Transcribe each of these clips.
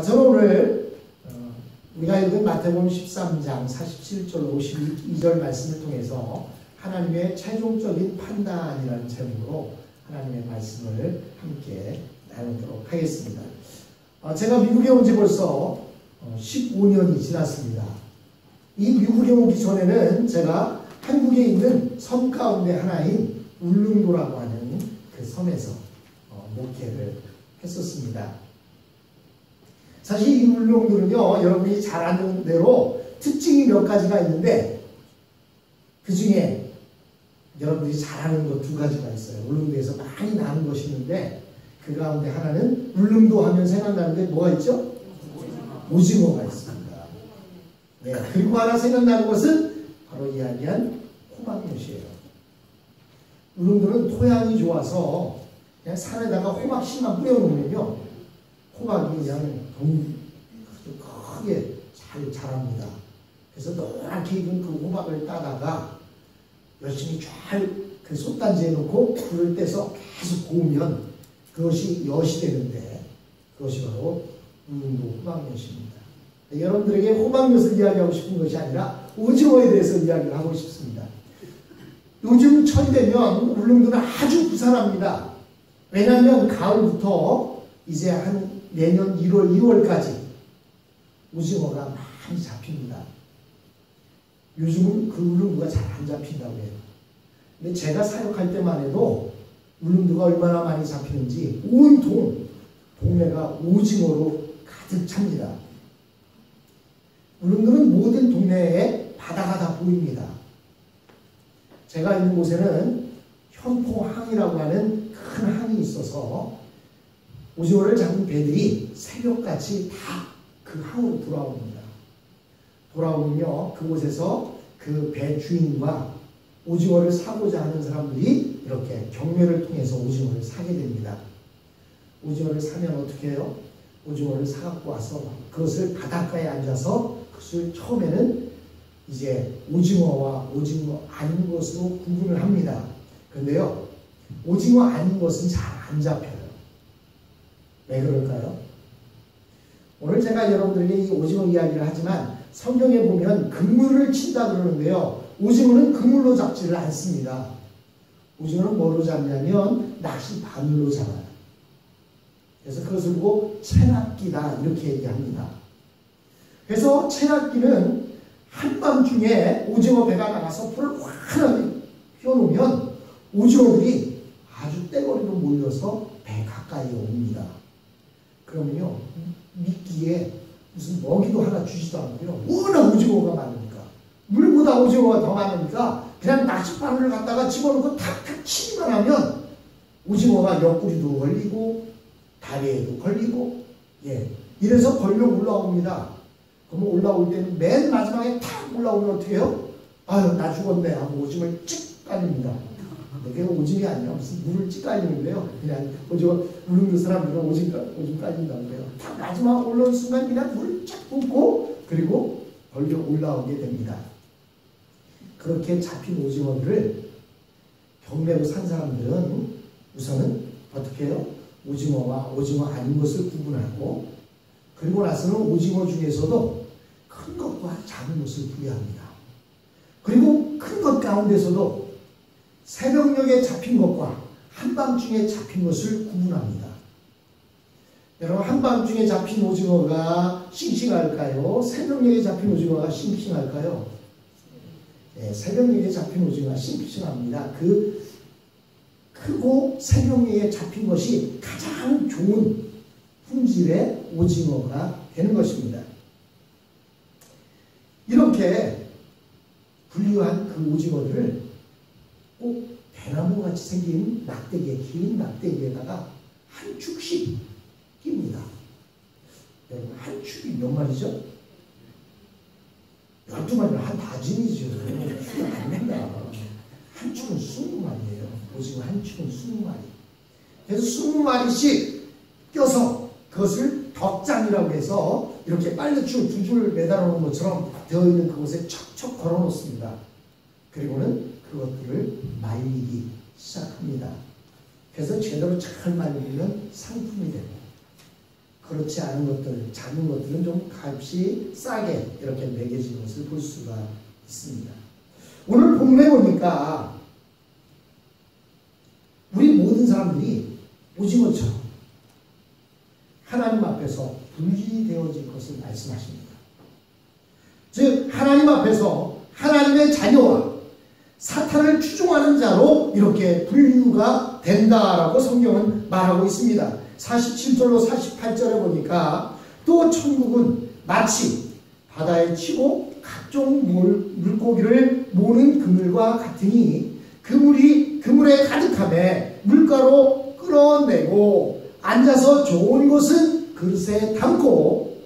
저는 오늘 우리가 읽은 마태복음 13장 47절 52절 말씀을 통해서 하나님의 최종적인 판단이라는 제목으로 하나님의 말씀을 함께 나누도록 하겠습니다. 제가 미국에 온 지 벌써 15년이 지났습니다. 이 미국에 오기 전에는 제가 한국에 있는 섬 가운데 하나인 울릉도라고 하는 그 섬에서 목회를 했었습니다. 사실 이 울릉도는요, 여러분이 잘 아는 대로 특징이 몇 가지가 있는데 그 중에 여러분들이 잘 아는 것 두 가지가 있어요. 울릉도에서 많이 나는 것이 있는데 그 가운데 하나는 울릉도 하면 생각나는 게 뭐가 있죠? 오징어가 있습니다. 네, 그리고 하나 생각나는 것은 바로 이야기한 호박엿이에요. 울릉도는 토양이 좋아서 그냥 산에다가 호박씨만 뿌려놓으면요, 호박이 그냥 크게 잘 자랍니다. 그래서 노랗게 익은 그 호박을 따다가 열심히 잘 그 솥단지에 놓고 불을 떼서 계속 구우면 그것이 엿이 되는데 그것이 바로 울릉도 호박엿입니다. 여러분들에게 호박엿을 이야기하고 싶은 것이 아니라 오징어에 대해서 이야기를 하고 싶습니다. 요즘 철이 되면 울릉도는 아주 부산합니다. 왜냐하면 가을부터 이제 한 내년 1월, 2월까지 오징어가 많이 잡힙니다. 요즘은 그 울릉도가 잘 안 잡힌다고 해요. 근데 제가 사역할 때만 해도 울릉도가 얼마나 많이 잡히는지 온 동네가 오징어로 가득 찹니다. 울릉도는 모든 동네에 바다가 다 보입니다. 제가 있는 곳에는 현포항이라고 하는 큰 항이 있어서 오징어를 잡은 배들이 새벽같이 다 그 항으로 돌아옵니다. 돌아오며 그곳에서 그 배 주인과 오징어를 사고자 하는 사람들이 이렇게 경매를 통해서 오징어를 사게 됩니다. 오징어를 사면 어떻게 해요? 오징어를 사갖고 와서 그것을 바닷가에 앉아서 그것을 처음에는 이제 오징어와 오징어 아닌 것으로 구분을 합니다. 그런데요, 오징어 아닌 것은 잘 안 잡혀요. 왜 그럴까요? 오늘 제가 여러분들에게 이 오징어 이야기를 하지만 성경에 보면 그물을 친다 그러는데요, 오징어는 그물로 잡지를 않습니다. 오징어는 뭐로 잡냐면 낚시 바늘로 잡아요. 그래서 그것을 보고 채낚기다 이렇게 얘기합니다. 그래서 채낚기는 한밤중에 오징어 배가 나가서 불을 환하게 피워놓으면 오징어들이 아주 떼거리로 몰려서 배 가까이에 옵니다. 그러면요, 미끼에 무슨 먹이도 하나 주지도 않고요, 워낙 오징어가 많으니까, 물보다 오징어가 더 많으니까 그냥 낚싯바늘을 갖다가 집어넣고 탁탁 치기만 하면 오징어가 옆구리도 걸리고 다리에도 걸리고, 이래서 걸려 올라옵니다. 그러면 올라올 때는 맨 마지막에 탁 올라오면 어떻게 해요? 아유, 나 죽었네 하고 오징어를 찍 깔립니다. 그게 오징이 아니라 무슨 물을 찍 깔리는데요, 그냥 오징어 울릉도 사람들은 오징 깔린다고 해요. 다 마지막 올라온 순간 그냥 물을 쫙 붓고 그리고 걸려 올라오게 됩니다. 그렇게 잡힌 오징어들을 경매로 산 사람들은 우선은 어떻게 해요? 오징어와 오징어 아닌 것을 구분하고, 그리고 나서는 오징어 중에서도 큰 것과 작은 것을 분리합니다. 그리고 큰 것 가운데서도 새벽녘에 잡힌 것과 한밤중에 잡힌 것을 구분합니다. 여러분, 한밤중에 잡힌 오징어가 싱싱할까요? 새벽녘에 잡힌 오징어가 싱싱할까요? 네, 새벽녘에 잡힌 오징어가 싱싱합니다. 그 크고 새벽녘에 잡힌 것이 가장 좋은 품질의 오징어가 되는 것입니다. 이렇게 분류한 그 오징어들을 꼭 대나무같이 생긴 낙대기에, 긴 낙대기에다가 한 축씩 낍니다. 여러분, 한 축이 몇 마리죠? 12마리는 한 다진이죠. 축이 안 된다. 한 축은 20마리예요. 오징어 한 축은 20마리. 그래서 20마리씩 껴서 그것을 덕장이라고 해서 이렇게 빨래줄 두 줄 매달아 놓은 것처럼 되어 있는 그곳에 척척 걸어 놓습니다. 그리고는 그것들을 말리기 시작합니다. 그래서 제대로 잘 말리면 상품이 되고, 그렇지 않은 것들, 작은 것들은 좀 값이 싸게 이렇게 매겨진 것을 볼 수가 있습니다. 오늘 본문에 보니까 우리 모든 사람들이 오징어처럼 하나님 앞에서 분리되어질 것을 말씀하십니다. 즉 하나님 앞에서 하나님의 자녀와 사탄을 추종하는 자로 이렇게 분류가 된다라고 성경은 말하고 있습니다. 47절로 48절에 보니까 또 천국은 마치 바다에 치고 각종 물고기를 모는 그물과 같으니 그물에 가득함에 물가로 끌어내고 앉아서 좋은 것은 그릇에 담고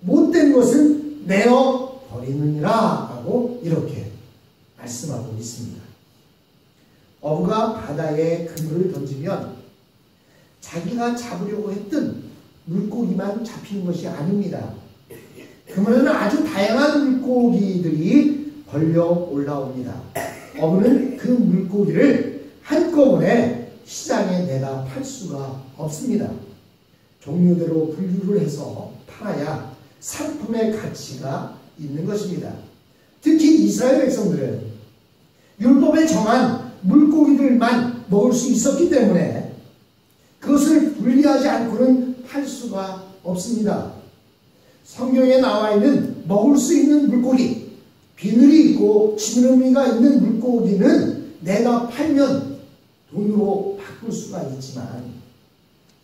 못된 것은 내어 버리느니라 라고 이렇게 말씀하고 있습니다. 어부가 바다에 그물을 던지면 자기가 잡으려고 했던 물고기만 잡히는 것이 아닙니다. 그물에는 아주 다양한 물고기들이 걸려 올라옵니다. 어부는 그 물고기를 한꺼번에 시장에 내다 팔 수가 없습니다. 종류대로 분류를 해서 팔아야 상품의 가치가 있는 것입니다. 특히 이스라엘 백성들은 율법에 정한 물고기들만 먹을 수 있었기 때문에 그것을 분리하지 않고는 팔 수가 없습니다. 성경에 나와 있는 먹을 수 있는 물고기, 비늘이 있고 지느러미가 있는 물고기는 내가 팔면 돈으로 바꿀 수가 있지만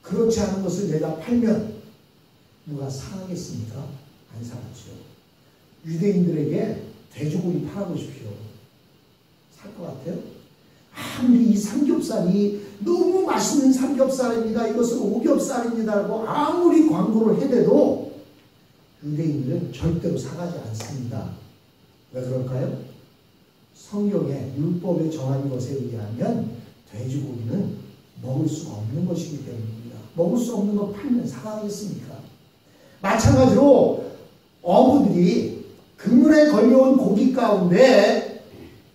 그렇지 않은 것을 내가 팔면 누가 사가겠습니까? 안 사겠죠. 유대인들에게 돼지고기 팔아보십시오. 살 것 같아요? 아무리 이 삼겹살이 너무 맛있는 삼겹살입니다. 이것은 오겹살입니다라고 아무리 광고를 해대도 유대인들은 절대로 사가지 않습니다. 왜 그럴까요? 성경의 율법에 정한 것에 의하면 돼지고기는 먹을 수 없는 것이기 때문입니다. 먹을 수 없는 거 팔면 사가겠습니까? 마찬가지로 어부들이 그물에 걸려온 고기 가운데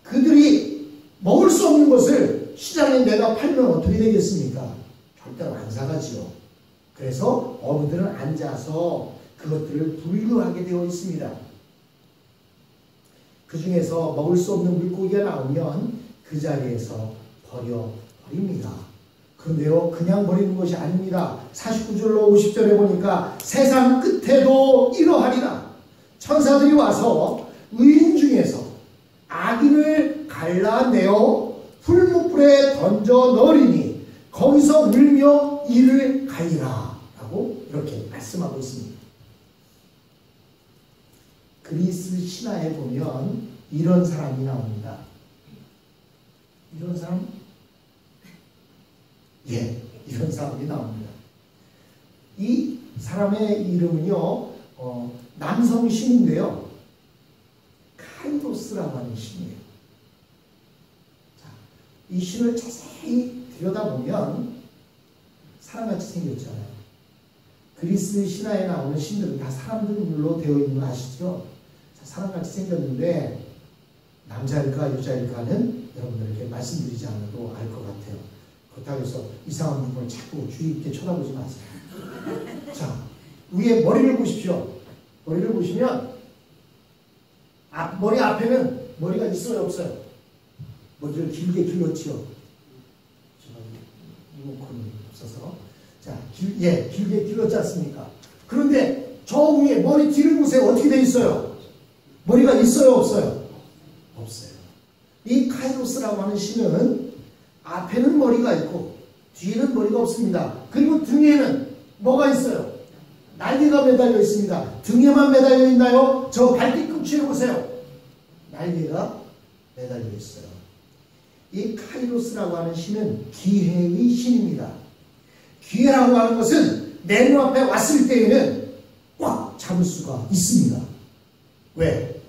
그들이 먹을 수 없는 것을 시장에 내가 팔면 어떻게 되겠습니까? 절대로 안 사가지요. 그래서 어부들은 앉아서 그것들을 분류하게 되어 있습니다. 그 중에서 먹을 수 없는 물고기가 나오면 그 자리에서 버립니다. 그런데요, 그냥 버리는 것이 아닙니다. 49절로 50절에 보니까 세상 끝에도 이러하리라. 천사들이 와서 의인 중에서 악인을 갈라내어 풀무불에 던져 넣으리니 거기서 울며 이를 가리라 라고 이렇게 말씀하고 있습니다. 그리스 신화에 보면 이런 사람이 나옵니다. 이런 사람? 예, 이런 사람이 나옵니다. 이 사람의 이름은요, 남성 신인데요. 카이로스라고 하는 신이에요. 자, 이 신을 자세히 들여다보면 사람같이 생겼잖아요. 그리스 신화에 나오는 신들은 다 사람들로 되어 있는 거 아시죠? 자, 사람같이 생겼는데 남자일까 여자일까는 여러분들에게 말씀드리지 않아도 알 것 같아요. 그렇다고 해서 이상한 부분을 자꾸 주의 깊게 쳐다보지 마세요. 자, 위에 머리를 보십시오. 머리를 보시면 머리 앞에는 머리가 있어요, 없어요? 머리를 길게 길렀지요. 제가 리모컨이 없어서. 자, 길게 길렀지 않습니까? 그런데 저 위에 머리 뒤를 보세요. 어떻게 돼 있어요? 머리가 있어요, 없어요? 없어요. 이 카이로스라고 하는 신은 앞에는 머리가 있고 뒤에는 머리가 없습니다. 그리고 등에는 뭐가 있어요? 날개가 매달려 있습니다. 등에만 매달려 있나요? 저 발뒤꿈치에 보세요. 날개가 매달려 있어요. 이 카이로스라고 하는 신은 기회의 신입니다. 기회라고 하는 것은 내 눈앞에 왔을 때에는 꽉 잡을 수가 있습니다. 왜?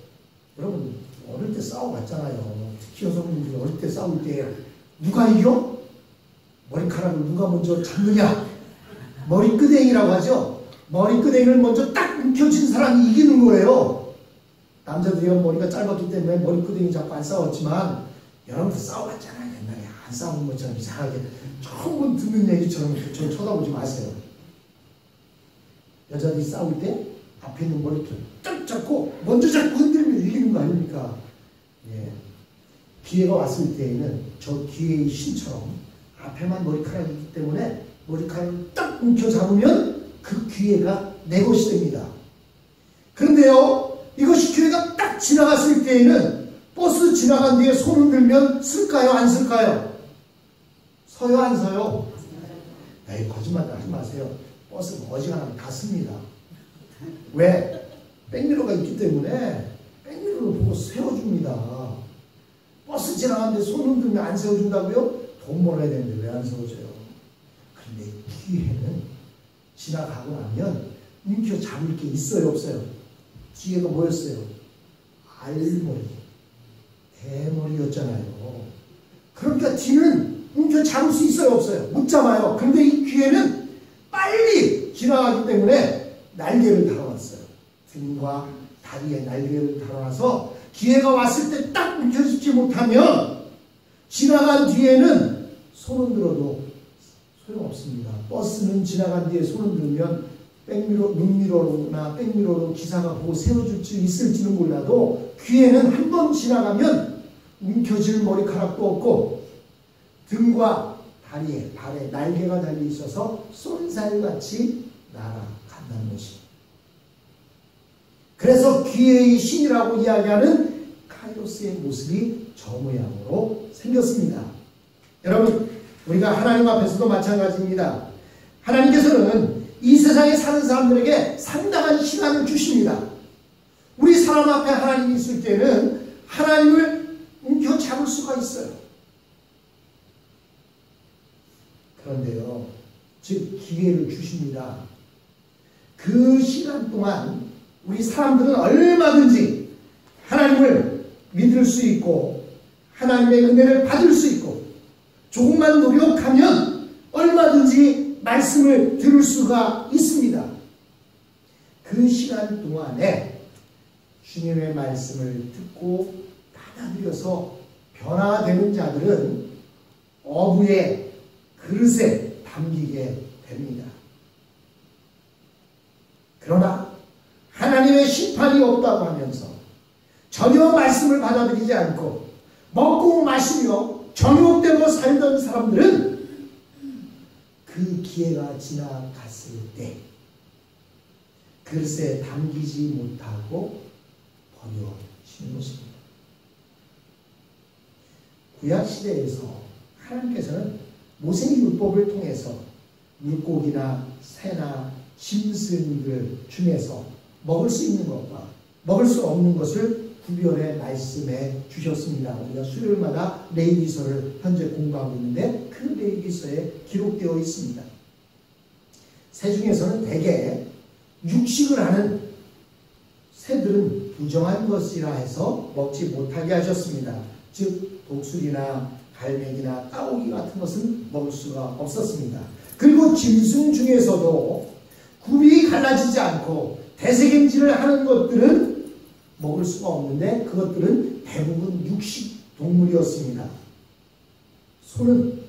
여러분 어릴 때 싸워봤잖아요. 특히 여성분들이 어릴 때 싸울 때 누가 이겨? 머리카락을 누가 먼저 잡느냐? 머리끄댕이라고 하죠. 머리끄댕이를 먼저 딱 움켜쥔 사람이 이기는 거예요. 남자들이 머리가 짧았기 때문에 머리끄댕이 잡고 안 싸웠지만 여러분들 싸워봤잖아요. 옛날에 안 싸우는 것처럼 이상하게 처음 듣는 얘기처럼 저 쳐다보지 마세요. 여자들이 싸울 때 앞에 있는 머리털 딱 잡고 먼저 잡고 흔들면 이기는 거 아닙니까? 예. 기회가 왔을 때에는 저 기회의 신처럼 앞에만 머리카락이 있기 때문에 머리카락을 딱 움켜 잡으면 그 기회가 내 것이 됩니다. 그런데요, 이것이 기회가 딱 지나갔을 때에는 버스 지나간 뒤에 손 흔들면 쓸까요? 안 쓸까요? 서요? 안 서요? 에이, 거짓말 하지 마세요. 버스는 어지간하면 다 씁니다. 왜? 백미러가 있기 때문에 백미러를 보고 세워줍니다. 버스 지나가는데 손 흔들면 안 세워준다고요? 돈 벌어야 되는데 왜 안 세워줘요? 그런데 기회는 지나가고 나면 움켜 잡을 게 있어요, 없어요? 기회가 뭐였어요? 알머리, 대머리였잖아요. 그러니까 뒤는 움켜 잡을 수 있어요, 없어요? 못 잡아요. 그런데 이 기회는 빨리 지나가기 때문에 날개를 달아놨어요. 등과 다리에 날개를 달아놔서 기회가 왔을 때 딱 움켜잡지 못하면 지나간 뒤에는 손을 들어도 소용없습니다. 버스는 지나간 뒤에 손을 들면 백미러, 눈미러로나 백미러로 기사가 보고 세워줄 수 있을지는 몰라도 귀에는 한 번 지나가면 움켜질 머리카락도 없고 등과 다리에, 발에 날개가 달려 있어서 쏜살같이 날아간다는 것입니다. 그래서 기회의 신이라고 이야기하는 카이로스의 모습이 저 모양으로 생겼습니다. 여러분, 우리가 하나님 앞에서도 마찬가지입니다. 하나님께서는 이 세상에 사는 사람들에게 상당한 시간을 주십니다. 우리 사람 앞에 하나님이 있을 때는 하나님을 움켜잡을 수가 있어요. 그런데요, 즉 기회를 주십니다. 그 시간 동안 우리 사람들은 얼마든지 하나님을 믿을 수 있고 하나님의 은혜를 받을 수 있고 조금만 노력하면 얼마든지 말씀을 들을 수가 있습니다. 그 시간 동안에 주님의 말씀을 듣고 받아들여서 변화되는 자들은 어부의 그릇에 담기게 됩니다. 그러나 하나님의 심판이 없다고 하면서 전혀 말씀을 받아들이지 않고 먹고 마시며 정욕되고 살던 사람들은 그 기회가 지나갔을 때 그릇에 담기지 못하고 버려지는 것입니다. 구약시대에서 하나님께서는 모세율법을 통해서 물고기나 새나 짐승들 중에서 먹을 수 있는 것과 먹을 수 없는 것을 구별해 말씀해 주셨습니다. 우리가 수요일마다 레위기서를 현재 공부하고 있는데 그 레위기서에 기록되어 있습니다. 새 중에서는 대개 육식을 하는 새들은 부정한 것이라 해서 먹지 못하게 하셨습니다. 즉 독수리나 갈매기나 까오기 같은 것은 먹을 수가 없었습니다. 그리고 짐승 중에서도 굽이 갈라지지 않고 대세갱지를 하는 것들은 먹을 수가 없는데 그것들은 대부분 육식 동물이었습니다. 소는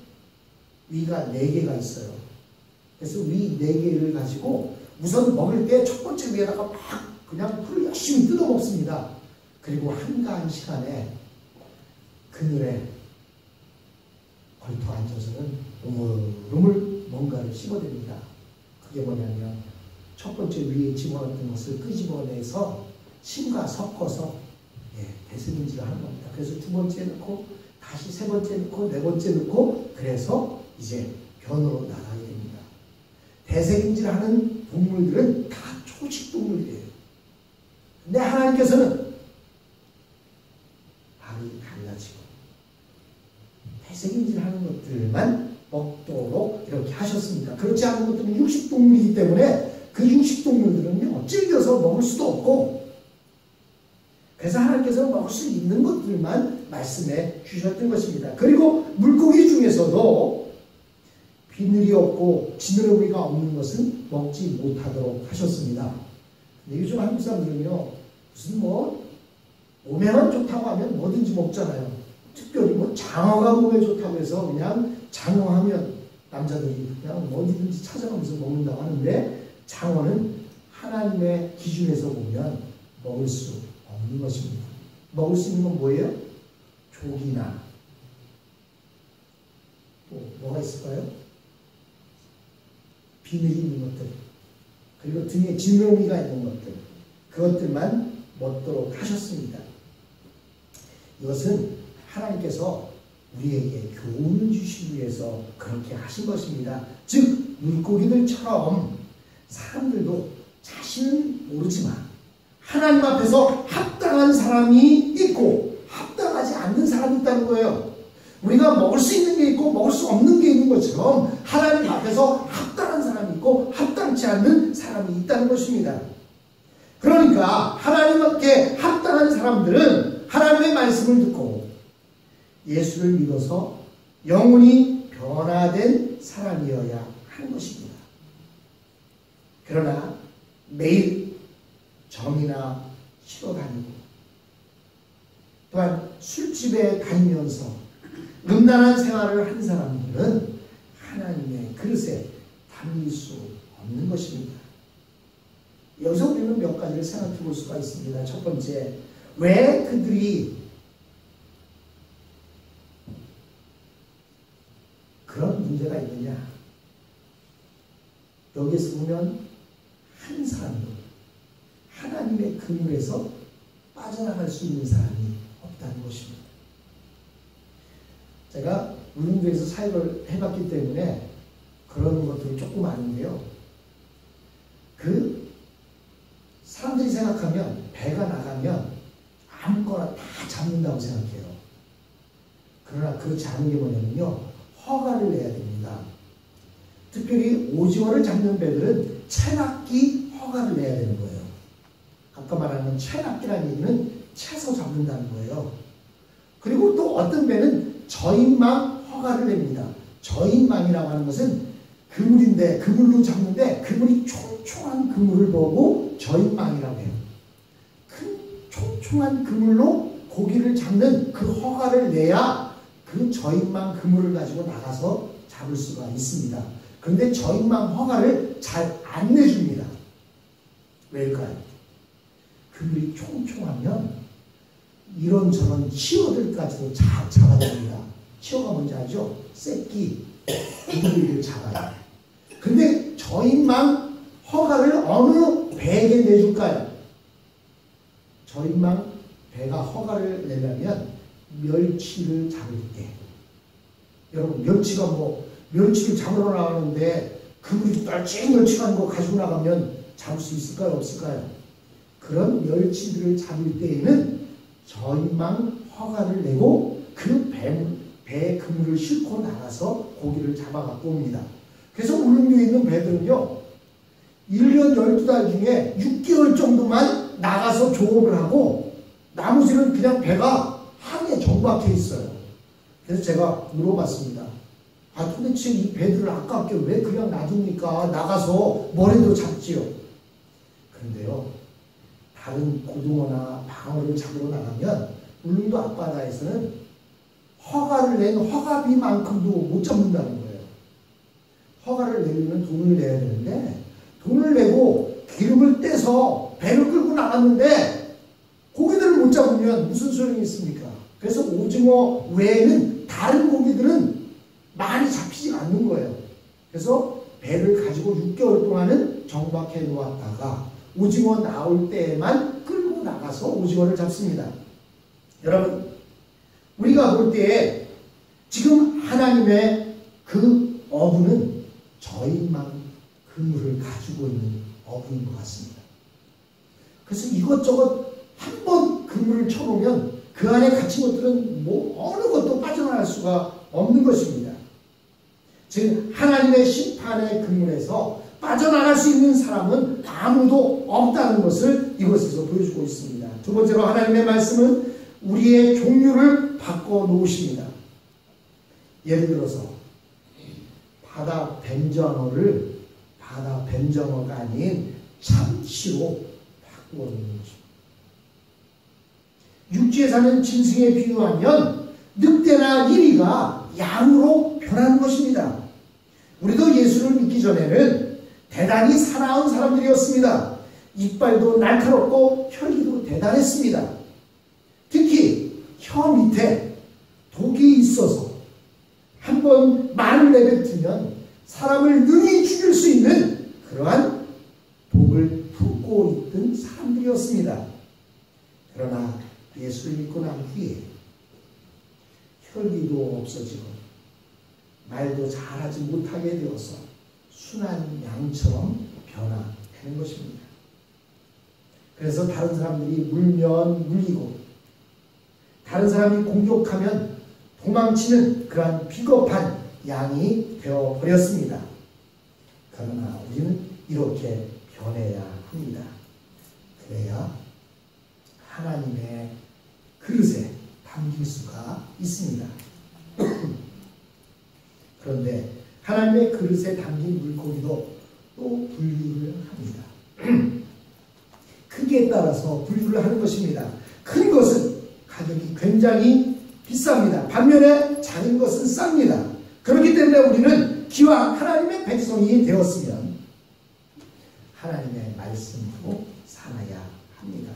위가 4개가 있어요. 그래서 위 4개를 가지고 우선 먹을 때 첫 번째 위에다가 막 그냥 풀을 열심히 뜯어 먹습니다. 그리고 한가한 시간에 그늘에 걸터 앉아서는 우물우물 뭔가를 씹어댑니다. 그게 뭐냐면 첫 번째 위에 집어넣었던 것을 끄집어내서 침과 섞어서 대승인지를 하는 겁니다. 그래서 두 번째 넣고 다시 세 번째 넣고 네 번째 넣고 그래서 이제 변으로 나가게 됩니다. 대세김질 하는 동물들은 다 초식 동물이에요. 근데 하나님께서는 발이 갈라지고 대세김질 하는 것들만 먹도록 이렇게 하셨습니다. 그렇지 않은 것들은 육식 동물이기 때문에 그 육식 동물들은요 찔겨서 먹을 수도 없고 그래서 하나님께서 먹을 수 있는 것들만 말씀해 주셨던 것입니다. 그리고 물고기 중에서도 비늘이 없고 지느러미가 없는 것은 먹지 못하도록 하셨습니다. 근데 요즘 한국 사람들은요 무슨 몸에만 좋다고 하면 뭐든지 먹잖아요. 특별히 장어가 몸에 좋다고 해서 그냥 장어하면 남자들이 그냥 어디든지 찾아가면서 먹는다고 하는데 장어는 하나님의 기준에서 보면 먹을 수 없는 것입니다. 먹을 수 있는 건 뭐예요? 조기나 또 뭐가 있을까요? 비늘이 있는 것들, 그리고 등에 지느러미가 있는 것들, 그것들만 먹도록 하셨습니다. 이것은 하나님께서 우리에게 교훈을 주시기 위해서 그렇게 하신 것입니다. 즉 물고기들처럼 사람들도 자신은 모르지만 하나님 앞에서 합당한 사람이 있고 합당하지 않는 사람이 있다는 거예요. 우리가 먹을 수 있는 게 있고 먹을 수 없는 게 있는 것처럼 하나님 앞에서 합당한 사람이 있고 합당치 않는 사람이 있다는 것입니다. 그러니까 하나님께 합당한 사람들은 하나님의 말씀을 듣고 예수를 믿어서 영혼이 변화된 사람이어야 하는 것입니다. 그러나 매일 점이나 쉬러 다니고 또한 술집에 다니면서 음란한 생활을 한 사람들은 하나님의 그릇에 담길 수 없는 것입니다. 여기서 우리는 몇 가지를 생각해 볼 수가 있습니다. 첫 번째, 왜 그들이 그런 문제가 있느냐? 여기에서 보면 한 사람도 하나님의 그물에서 빠져나갈 수 있는 사람이 없다는 것입니다. 제가 울릉도에서 사역을 해봤기 때문에 그런 것들이 조금 아는데요. 그 사람들이 생각하면 배가 나가면 아무거나 다 잡는다고 생각해요. 그러나 그렇지 않은 게 뭐냐면요, 허가를 내야 됩니다. 특별히 오징어를 잡는 배들은 채낚기 허가를 내야 되는 거예요. 아까 말하는 채낚기라는 얘기는 채서 잡는다는 거예요. 그리고 또 어떤 배는 저인망 허가를 냅니다. 저인망이라고 하는 것은 그물인데, 그물로 잡는데 그물이 촘촘한 그물을 보고 저인망이라고 해요. 큰 촘촘한 그물로 고기를 잡는 그 허가를 내야 그 저인망 그물을 가지고 나가서 잡을 수가 있습니다. 그런데 저인망 허가를 잘 안 내줍니다. 왜일까요? 그물이 촘촘하면 이런저런 치어들까지도 잘 잡아냅니다. 치어가 뭔지 알죠? 새끼, 이들을 잡아요. 근데 저인망 허가를 어느 배에게 내줄까요? 저인망 배가 허가를 내려면 멸치를 잡을 때, 여러분 멸치가 멸치를 잡으러 나가는데 그물이 널찍널찍한 거 가지고 나가면 잡을 수 있을까요? 없을까요? 그런 멸치들을 잡을 때에는 저인망 허가를 내고 그 배에 그물을 싣고 나가서 고기를 잡아갖고 옵니다. 그래서 울릉도에 있는 배들은요, 1년 12달 중에 6개월 정도만 나가서 조업을 하고 나머지는 그냥 배가 항에 정박해 있어요. 그래서 제가 물어봤습니다. 도대체 이 배들을 아깝게 왜 그냥 놔둡니까? 나가서 뭐라도 잡지요. 그런데요, 다른 고등어나 방어를 잡으러 나가면 울릉도 앞바다에서는 허가를 낸 허가비만큼도 못 잡는다는 거예요. 허가를 내려면 돈을 내야 되는데 돈을 내고 기름을 떼서 배를 끌고 나갔는데 고기들을 못 잡으면 무슨 소용이 있습니까? 그래서 오징어 외에는 다른 고기들은 많이 잡히지 않는 거예요. 그래서 배를 가지고 6개월 동안은 정박해 놓았다가 오징어 나올 때에만 끌고 나가서 오징어를 잡습니다. 여러분, 우리가 볼 때에 지금 하나님의 그 어부는 저희만 그물을 가지고 있는 어부인 것 같습니다. 그래서 이것저것 한번 그물을 쳐보면 그 안에 갇힌 것들은 어느 것도 빠져나갈 수가 없는 것입니다. 즉 하나님의 심판의 그물에서 빠져나갈 수 있는 사람은 아무도 없다는 것을 이것에서 보여주고 있습니다. 두 번째로 하나님의 말씀은 우리의 종류를 바꿔 놓으십니다. 예를 들어서 바다 뱀정어를 바다 뱀정어가 아닌 참치로 바꾸어 놓는 것입니다. 육지에 사는 짐승에 비유하면 늑대나 이리가 양으로 변하는 것입니다. 우리도 예수를 믿기 전에는 대단히 사나운 사람들이었습니다. 이빨도 날카롭고 혈기도 대단했습니다. 특히 혀 밑에 독이 있어서 한번 말을 내뱉으면 사람을 능히 죽일 수 있는 그러한 독을 품고 있던 사람들이었습니다. 그러나 예수를 믿고 난 후에 혈기도 없어지고 말도 잘하지 못하게 되어서 순한 양처럼 변화되는 것입니다. 그래서 다른 사람들이 물면 물리고 다른 사람이 공격하면 도망치는 그러한 비겁한 양이 되어버렸습니다. 그러나 우리는 이렇게 변해야 합니다. 그래야 하나님의 그릇에 담길 수가 있습니다. 그런데 하나님의 그릇에 담긴 물고기도 또 분류를 합니다. 크기에 따라서 분류를 하는 것입니다. 큰 것은 가격이 굉장히 비쌉니다. 반면에 작은 것은 쌉니다. 그렇기 때문에 우리는 기왕 하나님의 백성이 되었으면 하나님의 말씀으로 살아야 합니다.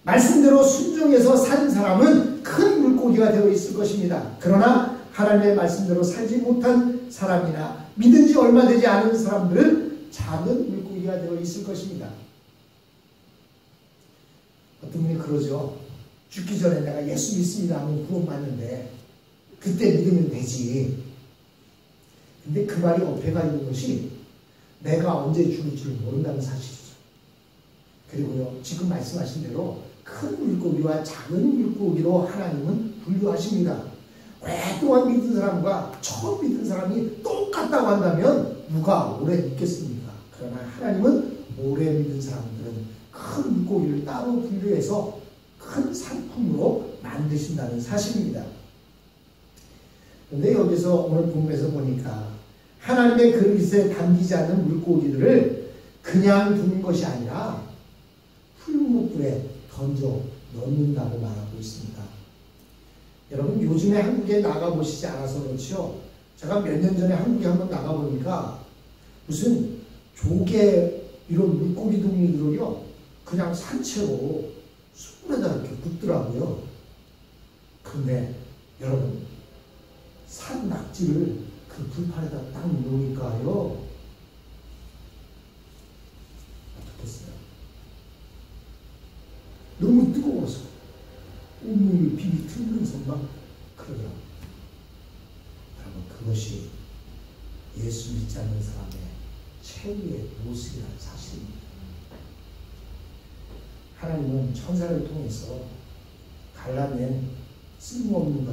말씀대로 순종해서 사는 사람은 큰 물고기가 되어 있을 것입니다. 그러나 하나님의 말씀대로 살지 못한 사람이나 믿은 지 얼마 되지 않은 사람들은 작은 물고기가 되어 있을 것입니다. 어떤 분이 그러죠. 죽기 전에 내가 예수 믿습니다 하면 구원받는데 그때 믿으면 되지. 근데 그 말이 어폐가 있는 것이 내가 언제 죽을 줄 모른다는 사실이죠. 그리고요, 지금 말씀하신 대로 큰 물고기와 작은 물고기로 하나님은 분류하십니다. 오랫동안 믿은 사람과 처음 믿은 사람이 똑같다고 한다면 누가 오래 믿겠습니까? 그러나 하나님은 오래 믿은 사람들은 큰 물고기를 따로 분류해서 큰 상품으로 만드신다는 사실입니다. 그런데 여기서 오늘 본문에서 보니까 하나님의 그릇에 담기지 않는 물고기들을 그냥 두는 것이 아니라 풀무불에 던져 넣는다고 말하고 있습니다. 여러분, 요즘에 한국에 나가보시지 않아서 그렇죠. 제가 몇 년 전에 한국에 한번 나가보니까 무슨 조개 이런 물고기 동물들을요 그냥 산채로 수분에다 이렇게 굽더라고요. 근데 여러분, 산 낙지를 그 불판에다 딱 놓으니까요 어떻겠어요? 너무 뜨거워서 온몸이 비비 튀면서 막 그러더라고요. 여러분, 그것이 예수 믿지 않는 사람의 최후의 모습이라는 사실입니다. 하나님은 천사를 통해서 갈라낸 쓸모없는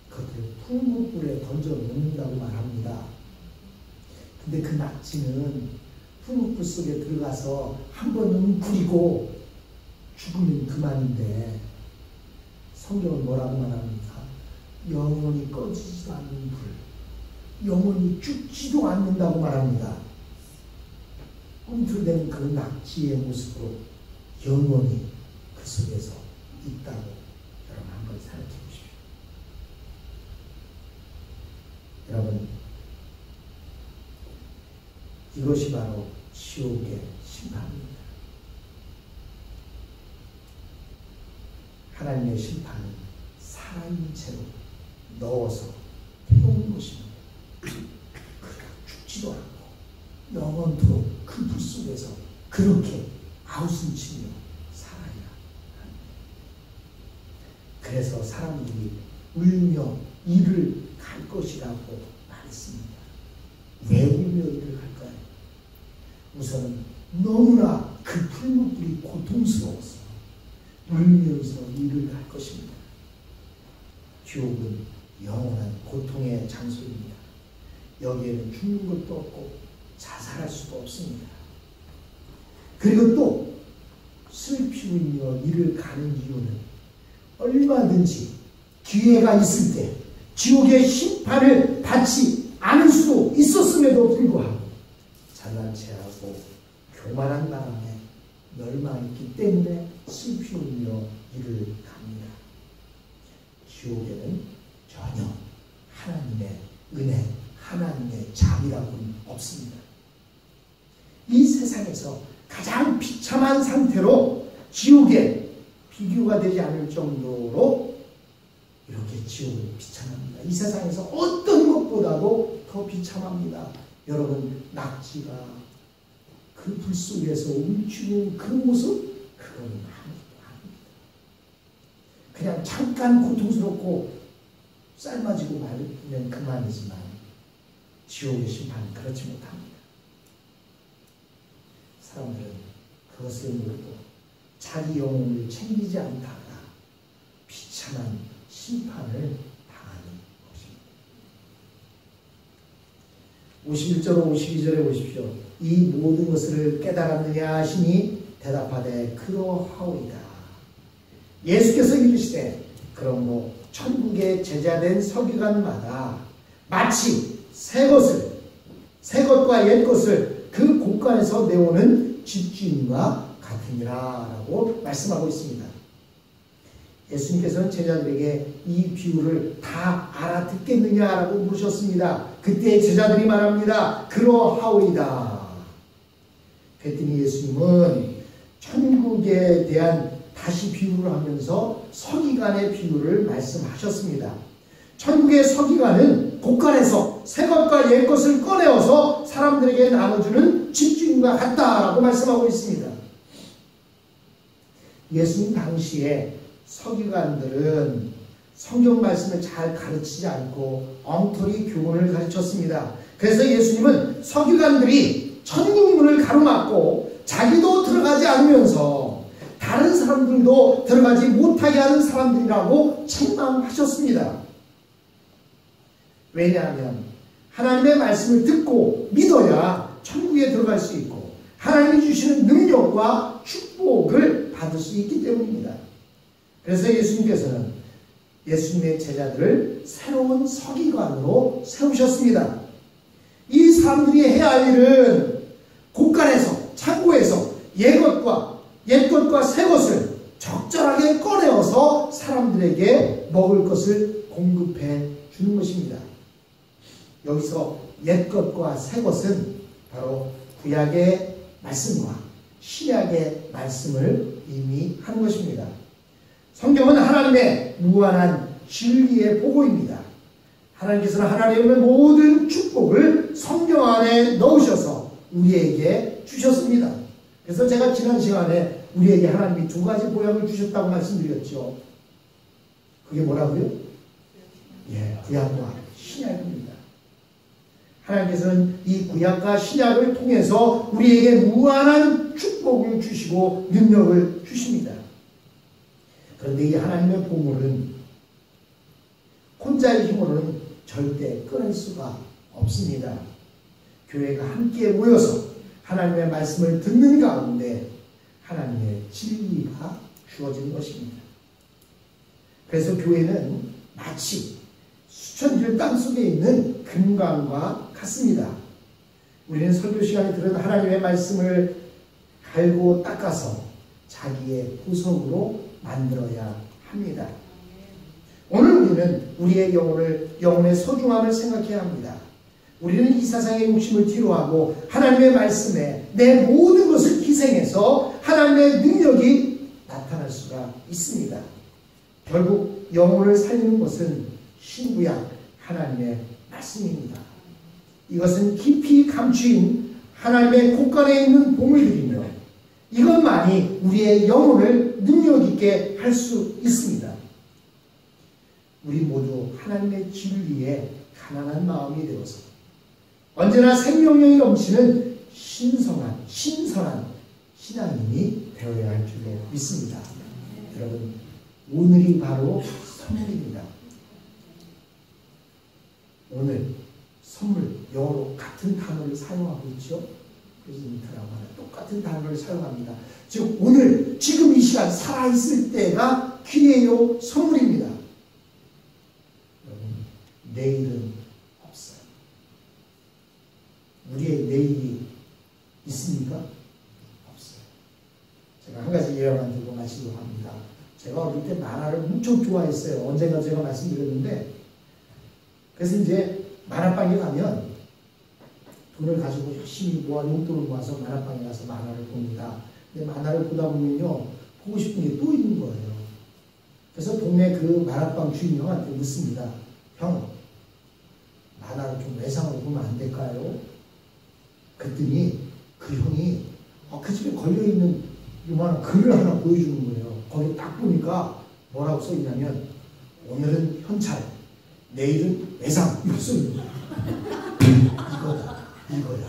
그것들을 풀무불에 던져 놓는다고 말합니다. 근데 그 낙지는 풀무불 속에 들어가서 한 번 웅크리고 죽으면 그만인데 성경은 뭐라고 말합니까? 영원히 꺼지지도 않는 불, 영원히 죽지도 않는다고 말합니다. 꿈틀대는 그 낙지의 모습으로 영원히 그 속에서 있다고 여러분 한번 생각해 보십시오. 여러분, 이것이 바로 지옥의 심판입니다. 하나님의 심판은 살아있는 채로 넣어서 태우는 것입니다. 그러니까 죽지도 않고 영원토록 그 불 속에서 그렇게 아우성치며 살아야 합니다. 그래서 사람들이 울며 이를 갈 것이라고 말했습니다. 왜 울며 이를 갈까요? 우선은 너무나 그 풀무불이 고통스러워서 울면서 이를 갈 것입니다. 지옥은 영원한 고통의 장소입니다. 여기에는 죽는 것도 없고 자살할 수도 없습니다. 그리고 또 슬피 울며 이를 가는 이유는 얼마든지 기회가 있을 때 지옥의 심판을 받지 않을 수도 있었음에도 불구하고 잘난 체하고 교만한 바람에 멸망했기 때문에 슬피 울며 이를 갑니다. 지옥에는 전혀 하나님의 은혜, 하나님의 자비라고는 없습니다. 이 세상에서 가장 비참한 상태로 지옥에 비교가 되지 않을 정도로 이렇게 지옥은 비참합니다. 이 세상에서 어떤 것보다도 더 비참합니다. 여러분, 낙지가 그 불 속에서 움츠리는 그 모습, 그건 아무것도 아닙니다. 그냥 잠깐 고통스럽고 삶아지고 말면 그만이지만 지옥의 심판은 그렇지 못합니다. 사람들은 그것을 모르고 자기 영혼을 챙기지 않다가 비참한 심판을 당하는 것입니다. 51절 52절에 보십시오. 이 모든 것을 깨달았느냐 하시니 대답하되 그러하오이다. 예수께서 이르시되 그러므로 천국의 제자된 서기관마다 마치 새 것과 옛 것을 그 곳간에서 내오는 집주인과 같으니라 라고 말씀하고 있습니다. 예수님께서는 제자들에게 이 비유를 다 알아듣겠느냐라고 물으셨습니다. 그때 제자들이 말합니다. 그러하오이다. 그랬더니 예수님은 천국에 대한 다시 비유를 하면서 서기관의 비유를 말씀하셨습니다. 천국의 서기관은 곳간에서 새 것과 옛 것을 꺼내어서 사람들에게 나눠주는 집주인과 같다라고 말씀하고 있습니다. 예수님 당시에 서기관들은 성경 말씀을 잘 가르치지 않고 엉터리 교훈을 가르쳤습니다. 그래서 예수님은 서기관들이 천국 문을 가로막고 자기도 들어가지 않으면서 다른 사람들도 들어가지 못하게 하는 사람들이라고 책망하셨습니다. 왜냐하면 하나님의 말씀을 듣고 믿어야 천국에 들어갈 수 있고 하나님이 주시는 능력과 축복을 받을 수 있기 때문입니다. 그래서 예수님께서는 예수님의 제자들을 새로운 서기관으로 세우셨습니다. 이 사람들이 해야 할 일은 곳간에서 창고에서 옛 것과 새 것을 적절하게 꺼내어서 사람들에게 먹을 것을 공급해 주는 것입니다. 여기서 옛 것과 새 것은 바로 구약의 말씀과 신약의 말씀을 의미하는 것입니다. 성경은 하나님의 무한한 진리의 보고입니다. 하나님께서는 하나님의 모든 축복을 성경 안에 넣으셔서 우리에게 주셨습니다. 그래서 제가 지난 시간에 우리에게 하나님이 두 가지 보약을 주셨다고 말씀드렸죠. 그게 뭐라고요? 구약과 신약입니다. 하나님께서는 이 구약과 신약을 통해서 우리에게 무한한 축복을 주시고 능력을 주십니다. 그런데 이 하나님의 보물은 혼자의 힘으로는 절대 끊을 수가 없습니다. 교회가 함께 모여서 하나님의 말씀을 듣는 가운데 하나님의 진리가 주어지는 것입니다. 그래서 교회는 마치 수천길 땅속에 있는 금강과 같습니다. 우리는 설교 시간에 들은 하나님의 말씀을 갈고 닦아서 자기의 구석으로 만들어야 합니다. 오늘 우리는 우리의 영혼의 소중함을 생각해야 합니다. 우리는 이 세상의 욕심을 뒤로하고 하나님의 말씀에 내 모든 것을 희생해서 하나님의 능력이 나타날 수가 있습니다. 결국 영혼을 살리는 것은 신구약 하나님의 말씀입니다. 이것은 깊이 감추인 하나님의 곳간에 있는 보물들이며 이것만이 우리의 영혼을 능력 있게 할 수 있습니다. 우리 모두 하나님의 진리에 가난한 마음이 되어서 언제나 생명력이 넘치는 신선한 신앙인이 되어야 할 줄로 믿습니다. 여러분, 오늘이 바로 선물입니다. 오늘 선물, 영어로 같은 단어를 사용하고 있죠. 프레젠트라고 하는 똑같은 단어를 사용합니다. 즉 오늘 지금 이 시간 살아있을 때가 기회요, 선물입니다. 여러분, 내일은 없어요. 우리의 내일이 있습니까? 없어요. 제가 한 가지 예화만 들고 마치려고 합니다. 제가 어릴 때 만화를 엄청 좋아했어요. 언젠가 제가 말씀드렸는데, 그래서 이제 만화방에 가면 돈을 가지고 열심히 모아 용돈을 모아서 만화방에 가서 만화를 봅니다. 근데 만화를 보다 보면요, 보고 싶은 게 또 있는 거예요. 그래서 동네 그 만화방 주인 형한테 묻습니다. 형, 만화를 좀 외상으로 보면 안 될까요? 그랬더니 그 형이 그 집에 걸려있는 요만한 글을 하나 보여주는 거예요. 거기 딱 보니까 뭐라고 써있냐면 오늘은 현찰, 내일은 외상 이렇게 써있는 거예요. 이거다, 이거야.